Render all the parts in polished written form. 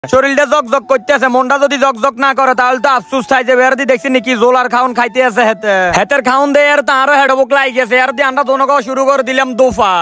শরীরটা জকজক করতেছে, মনটা যদি জকজক না করে তাহলে তো আফসুস থাই যে বের দি দেখছি নাকি জোলার খাউন খাইতে আছে হেতের খাউন দিয়ে আর তারও হেডবুক লাই গেছে আর দিয়ে আমরা দোনো শুরু করে দিলাম দোফা।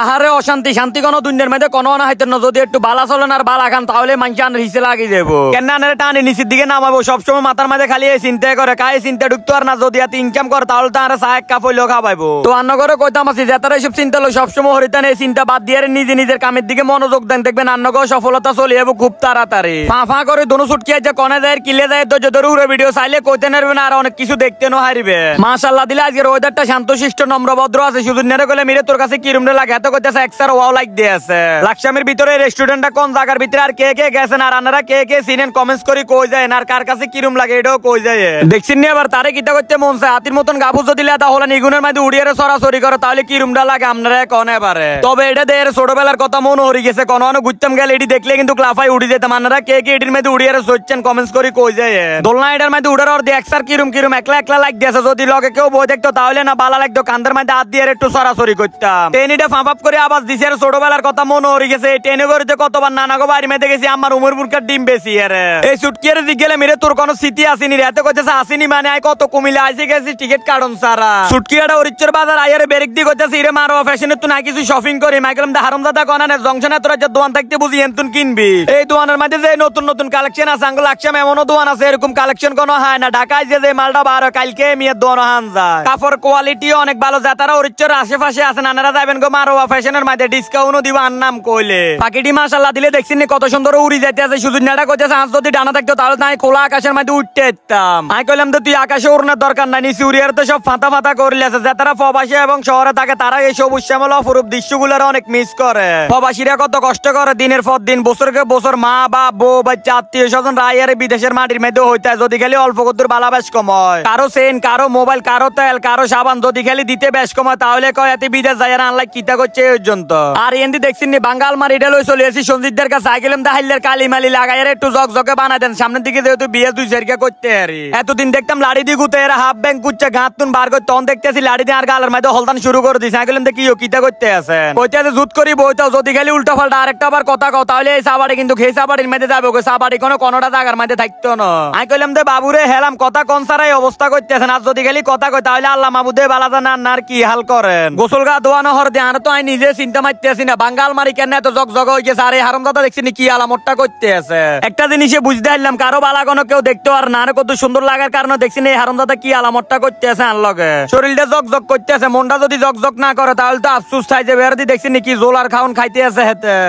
আহারে অশান্তি শান্তি কোনো দুনিয়ার মধ্যে কোনো না হইতে না, যদি একটু বালা চলেন আর বালা খান তাহলে মানুষ আন হিসে লাগি যাবো। কেন টানে নিচের দিকে নামাবো সবসময় মাথার মাঝে খালি এই চিন্তা করে, কাই চিন্তা ঢুকতো আর না, যদি এত ইনকাম করে তাহলে তো আর চা এক কাপ হইলেও খাওয়াইবো। তো আন্ন করে কইতাম আছি যে তারা এইসব চিন্তা লো সবসময় হরিতান এই চিন্তা বাদ দিয়ে নিজে নিজের কামের দিকে মনোযোগ দেন, দেখবেন আন্নগর সফলতা চলে যাবো খুব তাড়াতাড়ি। ফা করে দোনো ছুটকি আছে কনে যায় কিলে যায় তো যদি উড়ে ভিডিও চাইলে কইতে নারবে না আর অনেক কিছু দেখতে নো হারিবে। মাশাআল্লাহ দিলে আজকের ওয়েদারটা শান্তশিষ্ট নম্রভদ্র আছে, শুধু নেরে কইলে মিরে তোর কাছে কি রুমে লাগে এত কইতেছে এক্সার ওয়াও লাইক দিয়ে আছে। লাকসামের ভিতরে রেস্টুরেন্টটা কোন জায়গার ভিতরে আর কে কে গেছেন আর আপনারা কে কে চিনেন কমেন্টস করে কই যায় আর কার কাছে কি রুম লাগে এটাও কই যায়। দেখছেন নি আবার তারে কিটা করতে মন চায় হাতির মতন গাবু যদি লেদা হলো নিগুনের মধ্যে উড়িয়ে সরাসরি করে তাহলে কি রুমটা লাগে আপনারা কোনে পারে। তবে এটা দের ছোটবেলার কথা মনে হরি গেছে, কোনো ঘুরতাম গেলে এটি দেখলে কিন্তু ক্লাফাই উড়ি যেতাম। আপনারা কে কে এটির মধ্যে উড়িয়ে সরছেন কমেন্টস করে কই যায়। দোলনা এটার মধ্যে উড়ার আর দেখছার কিরম কিরম একলা একলা লাগ দিয়েছে, যদি লগে কেউ বই দেখতো তাহলে না বালা লাগতো, কান্দের মধ্যে হাত দিয়ে একটু সরাসরি করতাম। টেনিটা ফাঁপ করে আবার দিছে আর ছোটবেলার কথা মনে হরি গেছে। ট্রেনে করে কতবার নানা গো বাড়ি মেতে গেছি আমার উমর বুরকার ডিম বেশি আর এই সুটকিয়ার জিগেলে মেরে তোর কোনো স্মৃতি আসেনি রে, এত কইতেছে আসেনি মানে আই কত কুমিলে আইসি গেছি টিকিট কাটন সারা সুটকিয়াটা অরিচ্চর বাজার আইয়ারে বেরেক দি কইতেছে ইরে মারো ফ্যাশনের তো না কিছু শপিং করি মাইকেলম দা হারামজাদা কোনানে জংশনে তোরা যে দোকান থাকতে বুঝি এনতুন কিনবি। এই দোকানের মধ্যে যে নতুন নতুন কালেকশন আছে আঙ্গুল লাকসাম এমনও দোকান আছে এরকম কালেকশন কোনো হয় না। ঢাকায় যে মালটা বার কালকে মিয়া দোকান হান যায়, কাপড় কোয়ালিটিও অনেক ভালো। যাতারা অরিচ্চর আশেপাশে আছেন আনারা যাবেন গো মারো ফ্যাশনের মধ্যে ডিসকাউন্টও দিব আর নাম কইলে পাখিটি মাশাআল্লাহ দিলে দেখছেন কত সুন্দর উড়ি যাইতে আছে। শুধু নেড়া কইতেছে আজ যদি ডানা থাকতো তাহলে তাই খোলা আকাশের মধ্যে উঠতে যেতাম। আমি কইলাম তো তুই আকাশে উড়ানোর দরকার নাই, নিচে উড়িয়ার তো সব ফাঁতা ফাঁতা করলে আছে। যারা প্রবাসী এবং শহরে থাকে তারা এই সবুজ শ্যামল অপরূপ দৃশ্যগুলোর অনেক মিস করে। প্রবাসীরা কত কষ্ট করে দিনের পর দিন বছরকে বছর মা বা বউ বাচ্চা আত্মীয় স্বজন রাইয়ারে বিদেশের মাটির মধ্যে হইতে যদি খালি অল্প কদ্দুর বালা বেশ কম হয়, কারো সেন কারো মোবাইল কারো তেল কারো সাবান যদি খালি দিতে বেশ কম হয় তাহলে কয় এতে বিদেশ যায় আর আনলাই কিতা করছে এই পর্যন্ত। আর এন্দি দেখছেন বাঙ্গাল মারিটা লই চলে আসি সঞ্জিতদের কাছে আইগেলাম দাহাইলের কালি মালি লাগাইয়ার একটু জকজকে বানাই দেন সামনের দিকে যেহেতু বিয়ে দুই সেরকে করতে হারি। এতদিন দেখতাম লাড়ি দি গুতে এরা হাফ ব্যাংক কুচ্ছে গাঁত তুন বার করে তখন দেখতেছি লাড়ি দিয়ে আর গালের মধ্যে হলদান শুরু করে দিছে। আইগেলাম কি কিতা করতে আছে কইতে আছে জুত করি বইতাও যদি খালি উল্টা পাল্টা আরেকটা আবার কথা কও তাহলে এই সাবাড়ি কিন্তু খেয়ে সাবাড়ির মধ্যে যাবে গো, সাবাড়ি কোনোটা জায়গার মধ্যে থাকতো না। আমি কইলাম দে বাবুরে হেলাম কথা কোন সারাই অবস্থা করতেছেন আর যদি খালি কথা কই তাহলে আল্লাহ মাবুদে বালাদা না আর কি হাল করেন। গোসল গা দোয়ানো হর দিয়ে আর তো আমি নিজে চিন্তা মারতেছি না বাঙ্গাল মারি কেন এত জগ হয়ে গেছে আর এই হারামজাদা দেখছি কি আলামতটা করতে আছে। একটা জিনিসে বুঝতে পারলাম কারো বালা কোনো কেউ দেখতে আর না কত সুন্দর লাগার কারণে দেখছি এই হারামজাদা কি আলামতটা করতে আছে আর লগে শরীরটা জগ করতে আছে, মনটা যদি জগ না করে তাহলে তো আফসুস থাই যে বের দি দেখছি কি জোলার খাউন খাইতে আছে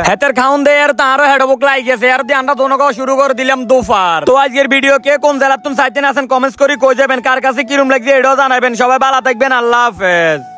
হেতের খাউন দিয়ে আর তারও হেডবুক লাই গেছে আর দিয়ে আমরা দোনো শুরু করে দিলাম দোফার। তো আজকের ভিডিও কে কোন জেলার তুমি চাইতেন আছেন কমেন্টস করে কই যাবেন, কার কাছে কিরম লাগছে এটাও জানাবেন। সবাই ভালো থাকবেন, আল্লাহ হাফেজ।